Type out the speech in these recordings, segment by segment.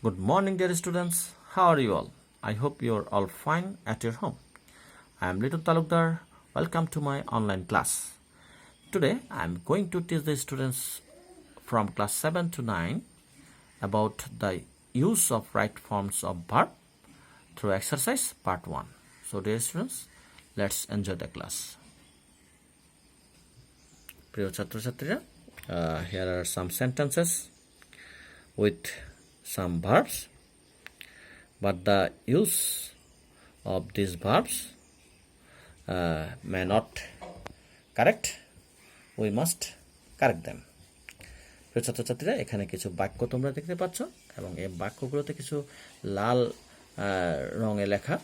Good morning, dear students. How are you all? I hope you are all fine at your home. I am Little Talukdar. Welcome to my online class. Today, I am going to teach the students from class 7 to 9 about the use of right forms of verb through exercise part 1. So, dear students, let's enjoy the class. প্রিয় ছাত্রছাত্রীরা, here are some sentences with some verbs, but the use of these verbs may not correct. We must correct them. প্রিয় ছাত্রছাত্রীরা, এখানে কিছু বাক্য তোমরা দেখতে পাচ্ছ এবং এই বাক্যগুলোতে কিছু লাল রঙে লেখা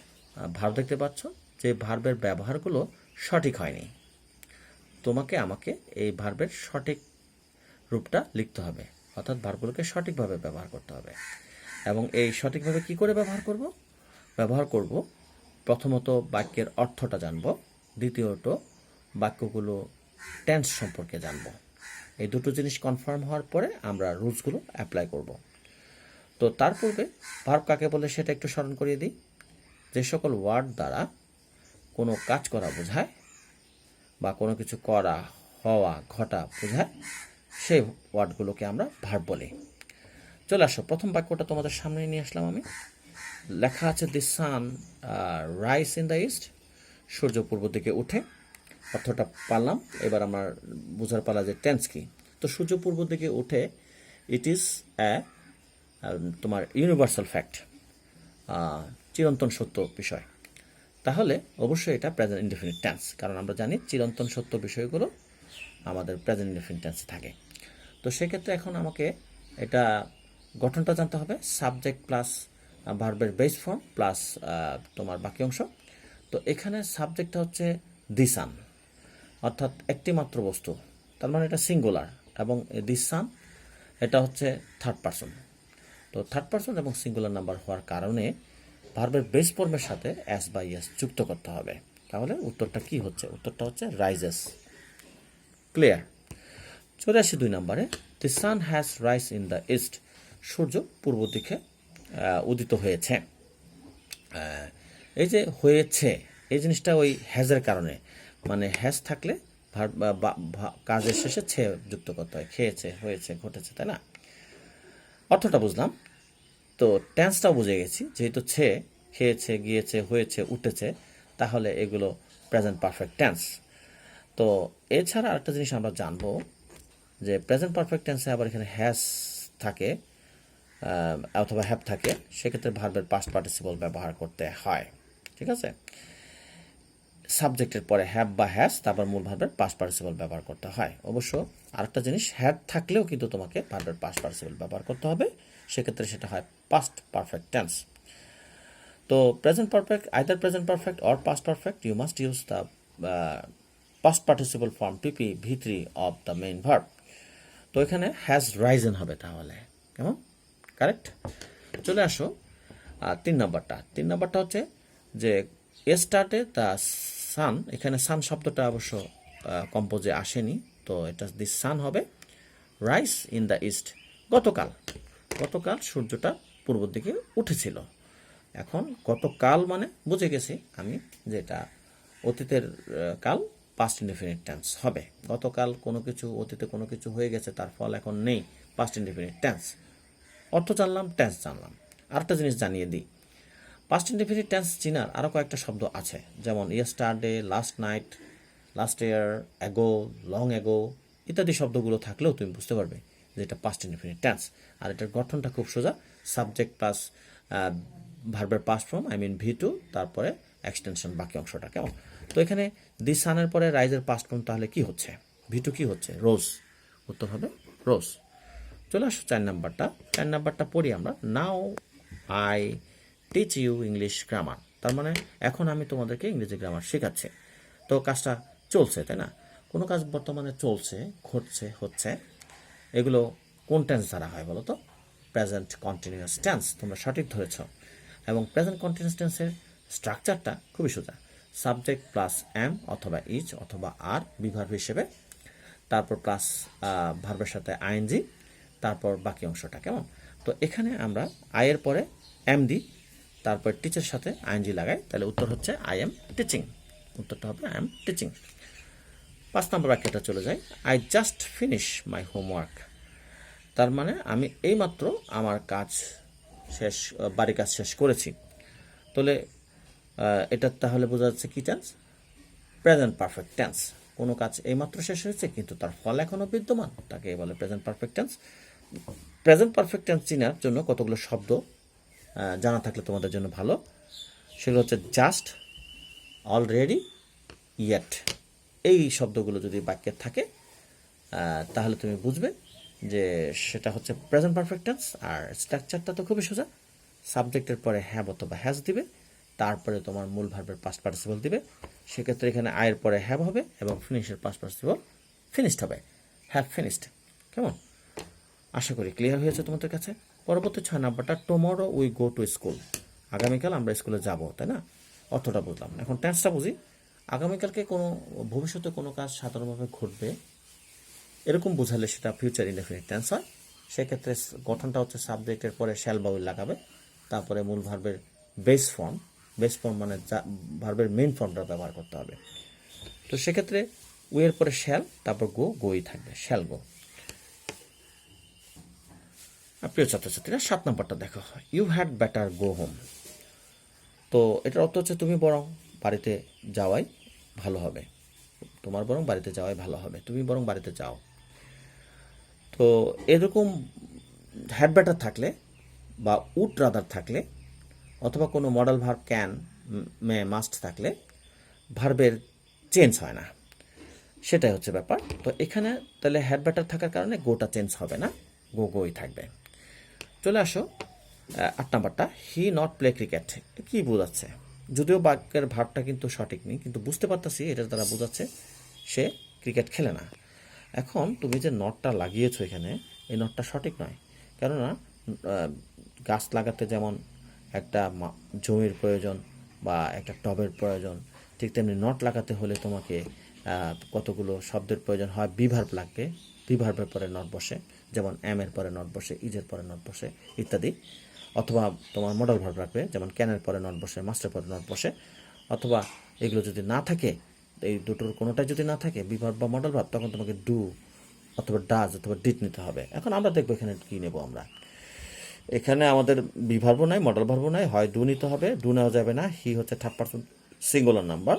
ভার্ব দেখতে পাচ্ছ। যে ভার্বের ব্যবহারগুলো সঠিক হয়নি, তোমাকে আমাকে এই ভার্বের সঠিক রূপটা লিখতে হবে, অর্থাৎ ভার্বগুলোকে সঠিকভাবে ব্যবহার করতে হবে। এবং এই সঠিকভাবে কি করে ব্যবহার করব প্রথমত বাক্যের অর্থটা জানব, দ্বিতীয়ত বাক্যগুলো টেন্স সম্পর্কে জানব। এই দুটো জিনিস কনফার্ম হওয়ার পরে আমরা রুলসগুলো অ্যাপ্লাই করব। তো তার পূর্বে ভার্ব কাকে বলে সেটা একটু স্মরণ করিয়ে দিই। যে সকল ওয়ার্ড দ্বারা কোনো কাজ করা বোঝায় বা কোনো কিছু করা, হওয়া, ঘটা বোঝায়, সেই ওয়ার্ডগুলোকে আমরা ভার্ব বলি। চলে আসো, প্রথম বাক্যটা তোমাদের সামনে নিয়ে আসলাম আমি। লেখা আছে the sun rise in the east, সূর্য পূর্ব দিকে উঠে। অর্থটা পারলাম, এবার আমার বোঝার পালা যে টেন্স কি। তো সূর্য পূর্ব দিকে উঠে, ইট ইজ তোমার ইউনিভার্সাল ফ্যাক্ট, চিরন্তন সত্য বিষয়। তাহলে অবশ্যই এটা প্রেজেন্ট ইনডেফিনিট টেন্স, কারণ আমরা জানি চিরন্তন সত্য বিষয়গুলো আমাদের প্রেজেন্ট ইনডেফিনিট টেন্সে থাকে। তো সেক্ষেত্রে এখন আমাকে এটা গঠনটা জানতে হবে, সাবজেক্ট প্লাস ভার্বের বেস ফর্ম প্লাস তোমার বাকি অংশ। তো এখানে সাবজেক্টটা হচ্ছে দি সান, অর্থাৎ একটি মাত্র বস্তু, তার মানে এটা সিঙ্গুলার, এবং দি সান এটা হচ্ছে থার্ড পারসন। তো থার্ড পারসন এবং সিঙ্গুলার নাম্বার হওয়ার কারণে ভার্বের বেস ফর্মের সাথে এস বা ইয়েস যুক্ত করতে হবে। তাহলে উত্তরটা কি হচ্ছে? উত্তরটা হচ্ছে রাইজেস। ক্লিয়ার? চলে আসি 2 নম্বরে। The sun has rise in the east, সূর্য পূর্ব দিকে উদিত হয়েছে। এই যে হয়েছে, এই জিনিসটা ওই হ্যাজের কারণে, মানে হ্যাজ থাকলে কাজের শেষে ছে যুক্ত করতে হয়। খেয়েছে, হয়েছে, ঘটেছে, তাই না? অর্থটা বুঝলাম, তো টেন্সটাও বুঝে গেছি। যেহেতু ছে, খেয়েছে, গিয়েছে, হয়েছে, উঠেছে, তাহলে এগুলো প্রেজেন্ট পারফেক্ট টেন্স। তো এছাড়া আরেকটা জিনিস আমরা জানবো যে প্রেজেন্ট পারফেক্ট টেন্সে আবার এখানে হ্যাজ থাকে অথবা হ্যাভ থাকে, সেক্ষেত্রে ভার্বের পাস্ট পার্টিসিপল ব্যবহার করতে হয়। ঠিক আছে? সাবজেক্টের পরে হ্যাভ বা হ্যাজ, তারপর মূল ভার্বের পাস্ট পার্টিসিপল ব্যবহার করতে হয়। অবশ্য আরেকটা জিনিস, হ্যাড থাকলেও কিন্তু তোমাকে ভার্বের পাস্ট পার্টিসিপল ব্যবহার করতে হবে, সেক্ষেত্রে সেটা হয় পাস্ট পারফেক্ট টেন্স। তো present perfect, either present perfect or past perfect, you must use the past participle form PP V3 of the main verb. তো এখানে হ্যাজ রাইজেন হবে, তাহলে কেমন? কারেক্ট? চলে আসো 3 নম্বরটা হচ্ছে যে স্টার্টে দ্য সান, এখানে সান শব্দটা অবশ্য কম্পোজে আসেনি, তো এটা দি সান হবে। রাইজ ইন দ্য ইস্ট, গতকাল সূর্যটা পূর্ব দিকে উঠেছিল। এখন গতকাল মানে বুঝে গেছি আমি যে এটা অতীতের কাল, পাস্ট ইনডেফিনিট টেন্স হবে। গতকাল কোনো কিছু, অতীতে কোনো কিছু হয়ে গেছে, তার ফল এখন নেই, পাস্ট ইনডেফিনিট টেন্স। অর্থ জানলাম, টেন্স জানলাম। আরেকটা জিনিস জানিয়ে দিই, পাস্ট ইনডেফিনিট টেন্স চিনার আরও কয়েকটা শব্দ আছে, যেমন yesterday, last night, last year, ago, long ago ইত্যাদি শব্দগুলো থাকলেও তুমি বুঝতে পারবে যে এটা পাস্ট ইনডেফিনিট টেন্স। আর এটার গঠনটা খুব সোজা, সাবজেক্ট প্লাস ভার্বের পাস্ট ফর্ম, V2, তারপরে এক্সটেনশন বাকি অংশটা। কেমন? তো এখানে দি সানের পরে রাইজের পাস্ট ফর্ম তাহলে কি হচ্ছে? V2 কি হচ্ছে? রোজ। উত্তর হবে রোজ। চলে আসো 4 নাম্বারটা পড়ি আমরা। Now I teach you English grammar, তার মানে এখন আমি তোমাদেরকে ইংরেজি গ্রামার শেখাচ্ছি। তো কাজটা চলছে, তাই না? কোনো কাজ বর্তমানে চলছে, ঘটছে, হচ্ছে, এগুলো কোন টেন্স দ্বারা হয় বলো তো? Present continuous tense. তোমরা সঠিক ধরেছ। এবং প্রেজেন্ট কন্টিনিউয়াস টেন্সের স্ট্রাকচারটা খুবই সোজা, সাবজেক্ট প্লাস এম অথবা ইজ অথবা আর বিভার্ব হিসেবে, তারপর প্লাস ভার্বের সাথে আইএনজি, তারপর বাকি অংশটা, কেমন? তো এখানে আমরা আয়ের পরে এম দিই, তারপর টিচের সাথে আইএনজি লাগাই, তাহলে উত্তর হচ্ছে আই এম টিচিং। উত্তরটা হবে আই এম টিচিং। 5 নম্বর বাক্যটা চলে যায়, I just finish my homework. তার মানে আমি এইমাত্র আমার কাজ শেষ, বাড়ির কাজ শেষ করেছি। তাহলে এটা তাহলে বোঝা যাচ্ছে কি টেন্স? Present perfect tense. কোনো কাজ এইমাত্র শেষ হয়েছে কিন্তু তার ফল এখনও বিদ্যমান, তাকে বলে present perfect tense. Present perfect tense চেনার জন্য কতগুলো শব্দ জানা থাকলে তোমাদের জন্য ভালো। সেগুলো হচ্ছে জাস্ট, অলরেডি, ইয়েট। এই শব্দগুলো যদি বাক্যে থাকে তাহলে তুমি বুঝবে যে সেটা হচ্ছে প্রেজেন্ট পারফেক্ট টেন্স। আর স্ট্রাকচারটা তো খুবই সোজা, সাবজেক্টের পরে হ্যাভ অথবা হ্যাজ দিবে, তারপরে তোমার মূল ভার্বের পাস্ট পার্টিসিপল দিবে। সেক্ষেত্রে এখানে আয়ের পরে হ্যাভ হবে এবং ফিনিশের পাস্ট পার্টিসিপল ফিনিশড হবে, হ্যাভ ফিনিশড। কেমন? আশা করি ক্লিয়ার হয়েছে তোমাদের কাছে। পরবর্তী 6 নাম্বারটা, tomorrow we go to school. আগামীকাল আমরা স্কুলে যাব, তাই না? অর্থটা বুঝলাম, এখন টেন্সটা বুঝি। আগামীকালকে কোনো ভবিষ্যতে কোনো কাজ সাধারণভাবে ঘটবে এরকম বোঝালে সেটা ফিউচার ইনডেফিনিট টেন্স হয়। সেক্ষেত্রে গঠনটা হচ্ছে সাবজেক্টের পরে শ্যাল বা উইল লাগাবে, তারপরে মূল ভার্বের বেস ফর্ম, বেস ফর্ম মানে ভার্বের মেইন ফর্মটা ব্যবহার করতে হবে। তো সেক্ষেত্রে উইয়ের পরে শ্যাল, তারপর গো, গোই থাকবে, শ্যাল গো। প্রিয় ছাত্রছাত্রীরা 7 নম্বরটা দেখো, you had better go home. তো এটার অর্থ হচ্ছে তুমি বরং বাড়িতে যাওয়াই ভালো হবে, তোমার বরং বাড়িতে যাওয়াই ভালো হবে, তুমি বরং বাড়িতে যাও। তো এরকম হ্যাড বেটার থাকলে বা উড রাদার থাকলে অথবা কোনো modal verb can, May, must থাকলে ভার্বের চেঞ্জ হয় না, সেটাই হচ্ছে ব্যাপার। তো এখানে তাহলে হ্যাড বেটার থাকার কারণে গোটা চেঞ্জ হবে না, গো গোই থাকবে। চলে আসো 8 নাম্বারটা, হি নট প্লে ক্রিকেট। কি বোঝাচ্ছে? যদিও বাক্যের ভাবটা কিন্তু সঠিক নেই, কিন্তু বুঝতে পারতেছি এটার দ্বারা বোঝাচ্ছে সে ক্রিকেট খেলে না। এখন তুমি যে নটটা লাগিয়েছো এখানে, এই নটটা সঠিক নয়। কেননা গাছ লাগাতে যেমন একটা জমির প্রয়োজন বা একটা টবের প্রয়োজন, ঠিক তেমনি নট লাগাতে হলে তোমাকে কতগুলো শব্দের প্রয়োজন হয়। বিভার্ব লাগবে, বিভার্বের পরে নট বসে, যেমন এম এর পরে নট বসে, ইজের পরে নট বসে ইত্যাদি। অথবা তোমার মডেল ভার্ব লাগবে, যেমন ক্যানের পরে নট বসে, মাস্টের পরে নট বসে। অথবা এগুলো যদি না থাকে, এই দুটোর কোনোটাই যদি না থাকে, বিভার্ব বা মডেল ভার্ব, তখন তোমাকে ডু অথবা ডাজ অথবা ডিড নিতে হবে। এখন আমরা দেখবো এখানে কী নেব আমরা। এখানে আমাদের বিভার্ব নাই, মডেল ভার্ব নাই, হয় ডু নিতে হবে, ডু নেওয়া যাবে না, হি হচ্ছে থার্ড পারসন সিঙ্গুলার নাম্বার।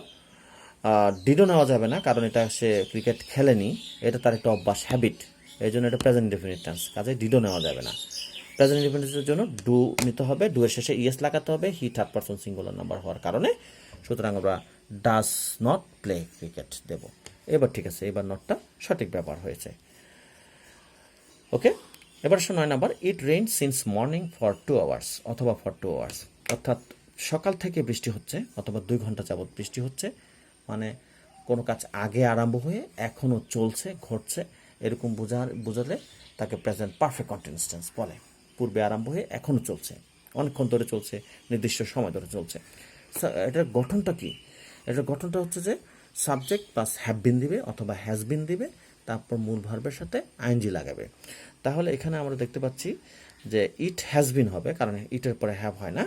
ডিডও নেওয়া যাবে না, কারণ এটা সে ক্রিকেট খেলেনি, এটা তার একটা অভ্যাস, হ্যাবিট, এই জন্য এটা প্রেজেন্ট ইনডেফিনিট টেন্স, কাজে ডিডও নেওয়া যাবে না। প্রেজেন্ট ইনডেফিনিটের জন্য ডু নিতে হবে, ডু এর শেষে ইএস লাগাতে হবে, he third person singular number হওয়ার কারণে। সুতরাং আমরা ডাজ নট প্লে ক্রিকেট দেব। এবার ঠিক আছে, এবার নটটা সঠিক ব্যবহার হয়েছে। ওকে, এবার 9 number, it rain since morning for 2 hours অথবা ফর 2 আওয়ার্স। অর্থাৎ সকাল থেকে বৃষ্টি হচ্ছে অথবা 2 ঘন্টা যাবৎ বৃষ্টি হচ্ছে, মানে কোনো কাজ আগে আরম্ভ হয়ে এখনও চলছে, ঘটছে, এরকম বোঝালে তাকে প্রেজেন্ট পারফেক্ট কন্টিনিউয়াস টেন্স বলে। পূর্বে আরম্ভ হয়ে এখনও চলছে, অনেকক্ষণ ধরে চলছে, নির্দিষ্ট সময় ধরে চলছে। এটার গঠনটা কি? এটার গঠনটা হচ্ছে যে সাবজেক্ট প্লাস হ্যাভ বিন দিবে অথবা হ্যাজ বিন দিবে, তারপর মূল ভার্বের সাথে আইএনজি লাগাবে। তাহলে এখানে আমরা দেখতে পাচ্ছি যে ইট হ্যাজ বিন হবে, কারণ ইটের পরে হ্যাভ হয় না,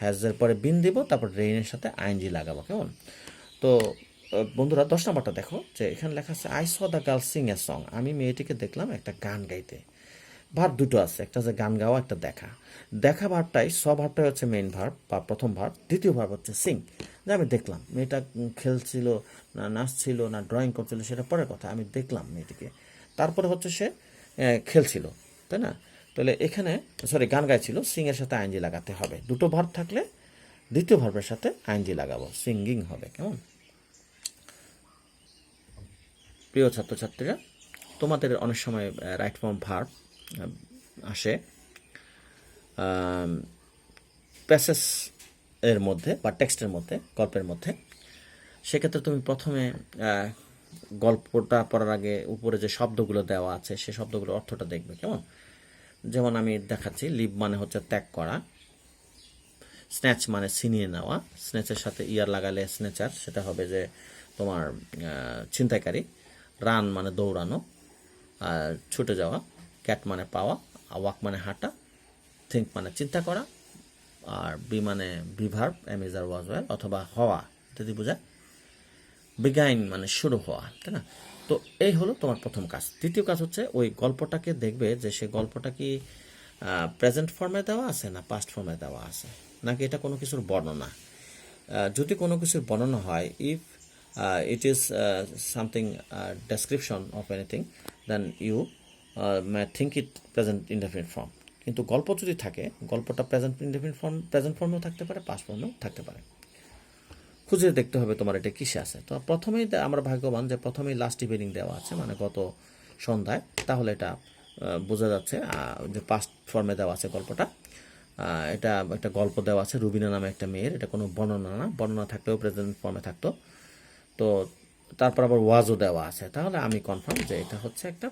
হ্যাজের পরে বিন দিব, তারপর রেইনের সাথে আইএনজি লাগাবো। কেমন? তো বন্ধুরা 10 নাম্বারটা দেখো, যে এখানে লেখা আছে I saw the girl Singh a song. আমি মেয়েটিকে দেখলাম একটা গান গাইতে। ভার্ব দুটো আছে, একটা হচ্ছে গান গাওয়া, একটা দেখা। দেখা ভার্বটাই, ভার্বটাই হচ্ছে মেইন ভার্ব বা প্রথম ভার্ব, দ্বিতীয় ভার্ব হচ্ছে সিং। যে আমি দেখলাম মেয়েটা খেলছিল না নাচছিল না ড্রয়িং করছিল সেটা পরের কথা, আমি দেখলাম মেয়েটিকে। তারপরে হচ্ছে সে খেলছিল, তাই না? তাহলে এখানে গান গাইছিল, সিং এর সাথে আইএনজি লাগাতে হবে। দুটো ভার্ব থাকলে দ্বিতীয় ভার্বের সাথে আইএনজি লাগাবো, সিঙ্গিং হবে। কেমন? প্রিয় ছাত্রছাত্রীরা, তোমাদের অনেক সময় রাইট ফর্ম ভার্ব আসে প্যাসেজ এর মধ্যে বা টেক্সটের মধ্যে, গল্পের মধ্যে। সেক্ষেত্রে তুমি প্রথমে গল্পটা পড়ার আগে উপরে যে শব্দগুলো দেওয়া আছে সে শব্দগুলোর অর্থটা দেখবে। কেমন? যেমন আমি দেখাচ্ছি, লিভ মানে হচ্ছে ত্যাগ করা, স্ন্যাচ মানে ছিনিয়ে নেওয়া, স্ন্যাচের সাথে ইয়ার লাগালে স্ন্যাচার, সেটা হবে যে তোমার ছিনতাইকারী। রান মানে দৌড়ানো আর ছুটে যাওয়া, ক্যাট মানে পাওয়া, ওয়াক মানে হাঁটা, থিঙ্ক মানে চিন্তা করা, আর বি মানে be verb, am is are was were, অথবা হওয়া ইত্যাদি বোঝায়। বিগাইন মানে শুরু হওয়া, তাই না? তো এই হলো তোমার প্রথম কাজ। দ্বিতীয় কাজ হচ্ছে ওই গল্পটাকে দেখবে যে সে গল্পটা কি প্রেজেন্ট ফর্মে দেওয়া আছে না পাস্ট ফর্মে দেওয়া আছে, নাকি এটা কোনো কিছুর বর্ণনা। যদি কোনো কিছুর বর্ণনা হয়, if it is something description of anything, then you may think it present indefinite form. কিন্তু গল্প যদি থাকে, গল্পটা প্রেজেন্ট ইনডেফিনিট ফর্ম, প্রেজেন্ট ফর্মেও থাকতে পারে, পাস্ট ফর্মেও থাকতে পারে। খুঁজে দেখতে হবে তোমার এটা কিসে আছে। তো প্রথমেই আমরা ভাগ্যবান যে প্রথমেই লাস্ট ইভিনিং দেওয়া আছে, মানে গত সন্ধ্যায়, তাহলে এটা বোঝা যাচ্ছে যে পাস্ট ফর্মে দেওয়া আছে গল্পটা। এটা একটা গল্প দেওয়া আছে রুবিনা নামে একটা মেয়ের, এটা কোনো বর্ণনা না, বর্ণনা থাকলেও প্রেজেন্ট ফর্মে থাকতো। তো তারপর আবার ওয়াজও দেওয়া আছে, তাহলে আমি কনফার্ম যে এটা হচ্ছে একটা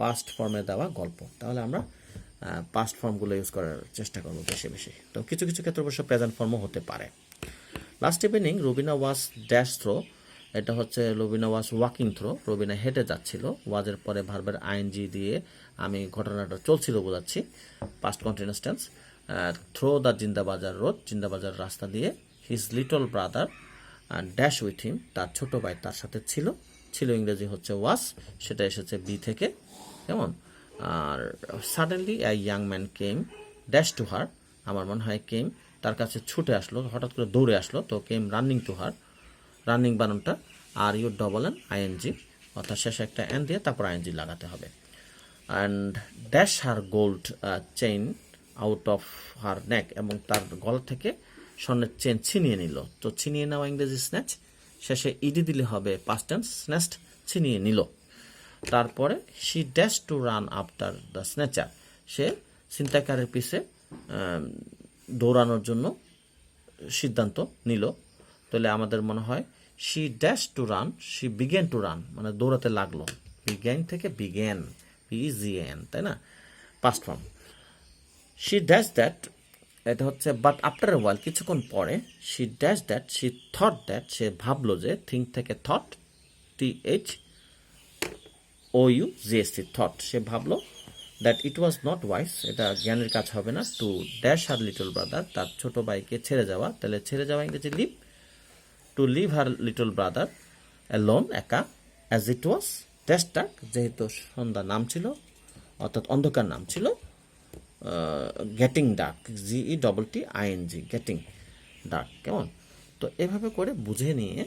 পাস্ট ফর্মে দেওয়া গল্প। তাহলে আমরা পাস্ট ফর্মগুলো ইউজ করার চেষ্টা করবো বেশি বেশি। তো কিছু কিছু ক্ষেত্রে অবশ্য প্রেজেন্ট ফর্মও হতে পারে। Last evening Rubina was dash through, এটা হচ্ছে Rubina was walking through, Rubina হেঁটে যাচ্ছিল। ওয়াজের পরে ভার্বের আইএনজি দিয়ে আমি ঘটনাটা চলছিল বোঝাচ্ছি, past continuous tense. Through the Zindabazar road, Zindabazar রাস্তা দিয়ে। His little brother dash with him, তার ছোট ভাই তার সাথে ছিল। ছিল ইংরেজি হচ্ছে ওয়াজ, সেটা এসেছে বি থেকে, কেমন। আর suddenly a young man came dash to her, আমার মনে হয় কেম তার কাছে ছুটে আসলো, হঠাৎ করে দৌড়ে আসলো, তো came running to her. Running বানানটা R U double N ING, অর্থাৎ শেষে একটা এন দিয়ে তারপর আইএনজি লাগাতে হবে। And dash her gold chain out of her neck, এবং তার গলা থেকে স্বর্ণের চেন ছিনিয়ে নিল। তো ছিনিয়ে নেওয়া ইংরেজি স্ন্যাচ, শেষে ইডি দিলে হবে পাস্ট টেন্স স্ন্যাচড, ছিনিয়ে নিল। তারপরে she dash to run after the snatcher, সে ছিনতাইকারের পিছে দৌড়ানোর জন্য সিদ্ধান্ত নিল। তাহলে আমাদের মনে হয় she dash to run, she began to run, মানে দৌড়াতে লাগলো। বিজ্ঞান থেকে বিজ্ঞান, পিজিএন, তাই না, past form. She dash that, এটা হচ্ছে বাট আফটার এ ওয়াইল, কিছুক্ষণ পরে। She dash that, she thought that, সে ভাবলো যে, থিঙ্ক থেকে থট, TH OUGST, থট, সে ভাবলো that it was not wise, এটা জ্ঞানের কাজ হবে না, to dash her little brother, তার ছোট ভাইকে ছেড়ে যাওয়া। তাহলে ছেড়ে যাওয়া ইংরেজি leave, to leave her little brother alone, একা। As it was dash dark, যেহেতু সন্ধ্যা নাম ছিল, অর্থাৎ অন্ধকার নাম ছিল। Getting dark, GETTING, getting dark, কেমন। তো এভাবে করে বুঝে নিয়ে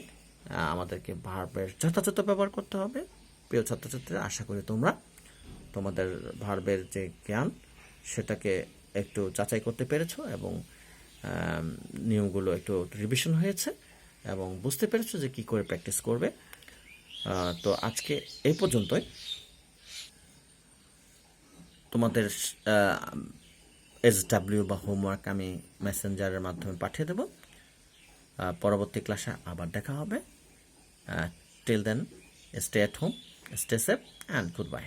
আমাদেরকে ভার্বের যথাযথ ব্যবহার করতে হবে। প্রিয় ছাত্রছাত্রীরা, আশা করি তোমরা তোমাদের ভার্বের যে জ্ঞান সেটাকে একটু যাচাই করতে পেরেছো, এবং নিয়মগুলো একটু রিভিশন হয়েছে, এবং বুঝতে পেরেছো যে কি করে প্র্যাকটিস করবে। তো আজকে এই পর্যন্তই। তোমাদের SW বা হোমওয়ার্ক আমি মেসেঞ্জারের মাধ্যমে পাঠিয়ে দেব। পরবর্তী ক্লাসে আবার দেখা হবে। Till then, stay at home, stay safe, and good bye.